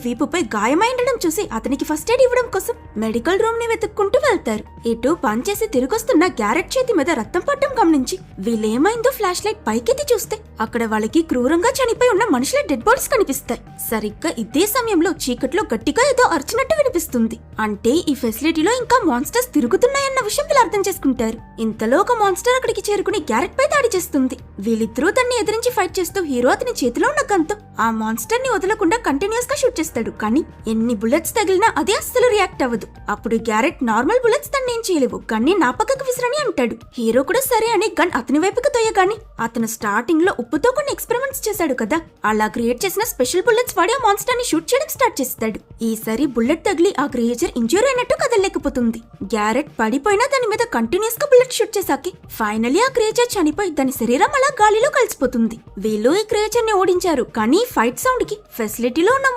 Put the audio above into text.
వీపుపై గాయమైండడం చూసి అతనికి first aid ఇవ్వడం కోసం మెడికల్ రూమ్ ని వెతుక్కుంటూ వెళ్తారు. ఇటు పనిచేసి తిరిగొస్తున్న గ్యారెట్ చేతి మీద రక్తం పట్టడం గమనించి వీళ్ళేమైందో ఫ్లాష్ లైట్ పైకెత్తి చూస్తే అక్కడ వాళ్ళకి క్రూరంగా చనిపోయి ఉన్న మనుషుల డెడ్ బాడీస్ కనిపిస్తాయి. సరిగ్గా ఇదే సమయంలో చీకట్లో గట్టిగా ఏదో అరిచినట్టు వినిపిస్తుంది. అంటే ఈ ఫెసిలిటీలో ఇంకా మాన్స్టర్స్ తిరుగుతున్నాయన్న విషయం వీళ్ళు అర్థం చేసుకుంటారు. ఇంతలో ఒక మాన్స్టర్ అక్కడికి చేరుకుని గ్యారెట్ పై దాడి చేస్తుంది. వీళ్ళిద్దరూ దాన్ని ఎదిరించి ఫైట్ చేస్తూ హీరో అతని చేతిలో ఉన్న గన్తో ఆ మాన్స్టర్ ని వదలకుండా కంటిన్యూస్ గా షూట్ చేస్తాడు. కానీ ఎన్ని బుల్లెట్స్ తగిలినా అది అస్సలు రియాక్ట్ అవ్వదు. అప్పుడు గ్యారెట్ నార్మల్ బుల్లెట్స్ తన్ని ఏం చేయలేవు, గన్ని నా పక్కకు విసిరని అంటాడు. హీరో కూడా సరే అని గన్ అతని వైపుకి తోయగాని అతను స్టార్టింగ్ లో ఉప్పుతో కొన్ని ఎక్స్పెరిమెంట్స్ చేశాడు కదా, అలా క్రియేట్ చేసిన స్పెషల్ బుల్లెట్స్ వాడి ఆ మాన్స్టర్ ని షూట్ చేయడం స్టార్ట్ చేస్తాడు. ఈసారి బుల్లెట్ తగిలి ఆ క్రియేచర్ ఇంజ్యూర్ అయినట్టు కదలలేకపోతుంది. గ్యారెట్ పడిపోయినా దాని మీద కంటిన్యూస్ గా బుల్లెట్ షూట్ చేశాకి ఫైనలీ ఆ క్రియేచర్ చనిపోయి దాని శరీరం అలా గాలిలో కలిసిపోతుంది. వీళ్ళు ఈ క్రియేచర్ ని ఓడించారు. కానీ ఫైట్ సౌండ్ కి ఫెసిలిటీలో ఉన్న